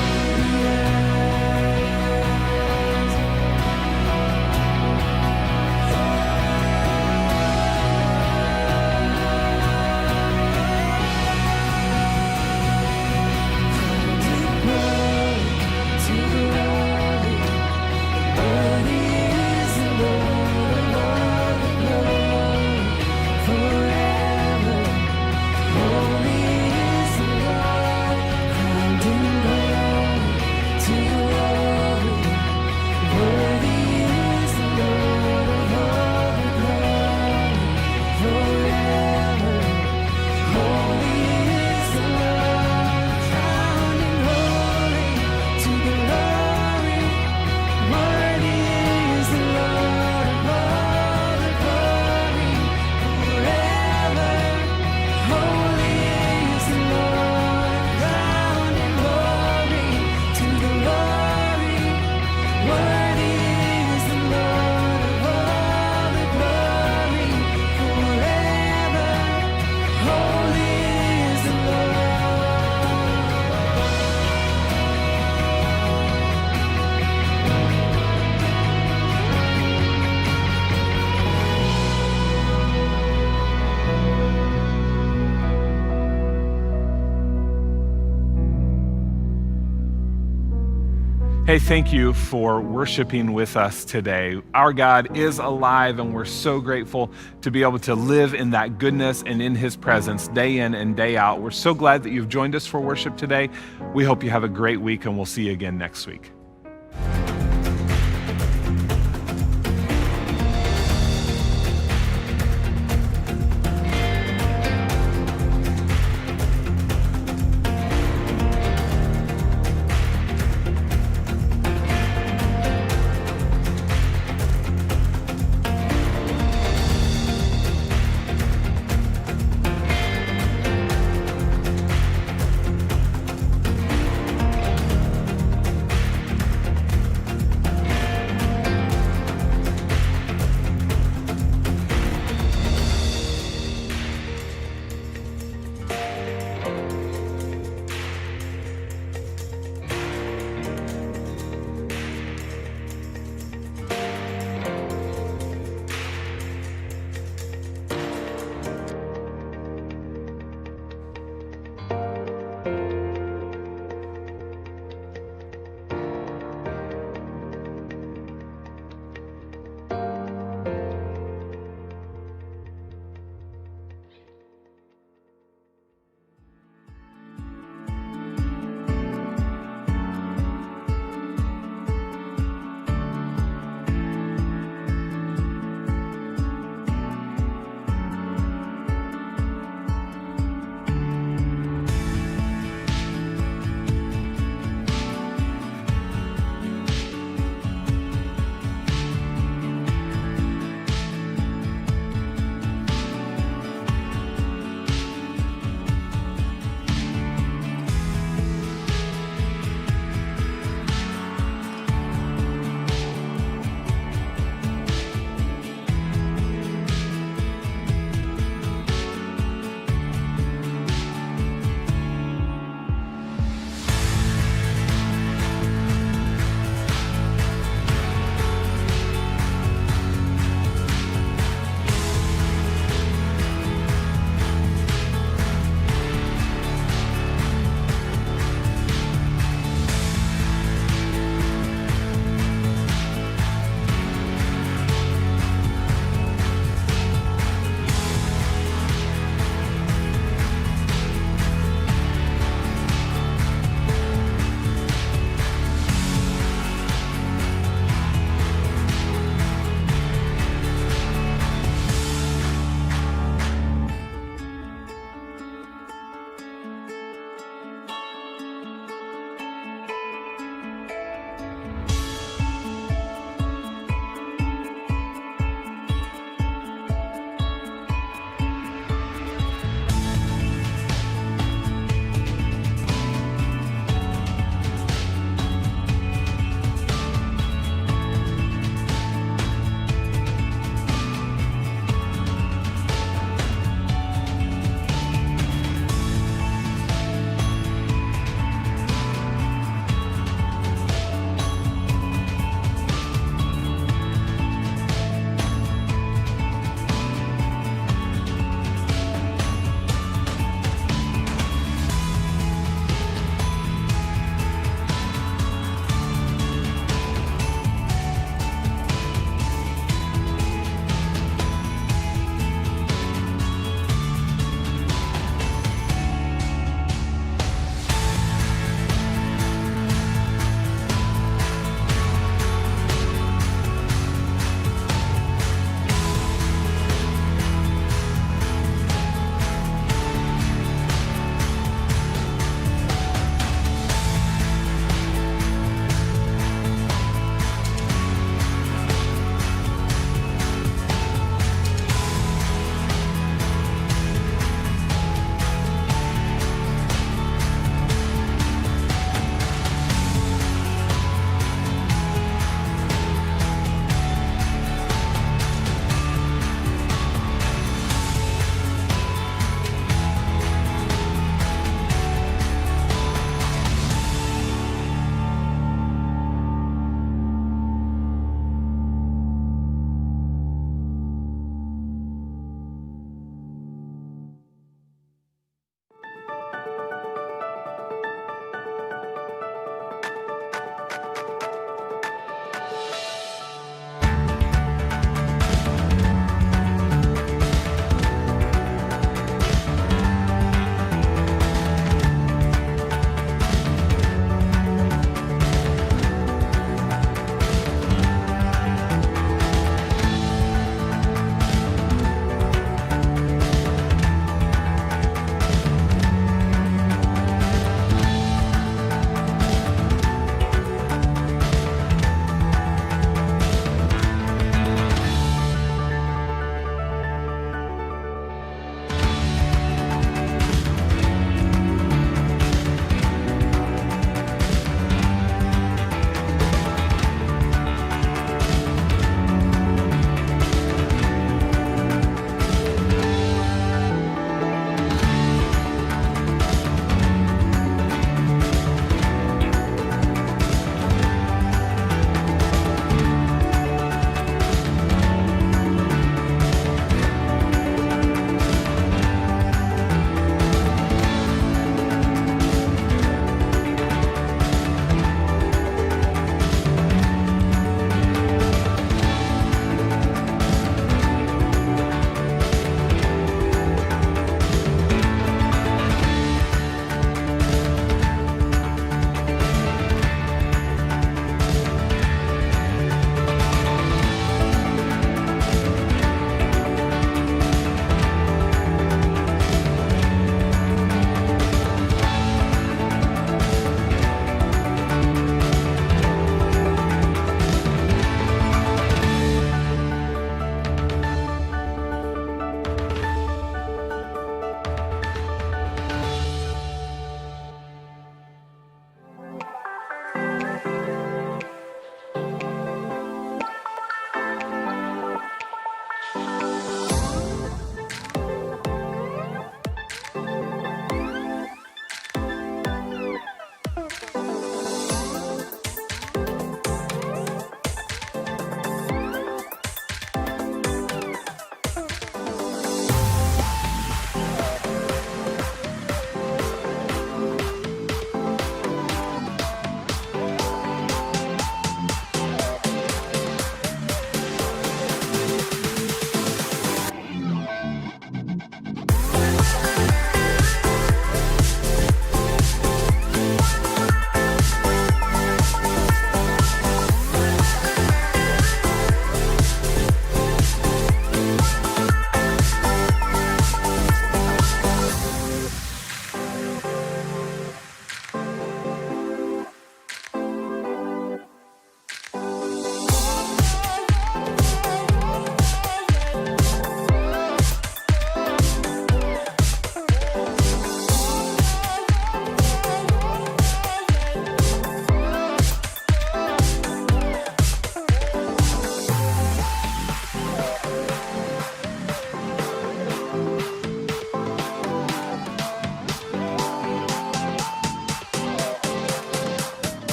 To glory, Hey, thank you for worshiping with us today. Our God is alive, and we're so grateful to be able to live in that goodness and in His presence day in and day out. We're so glad that you've joined us for worship today. We hope you have a great week, and we'll see you again next week.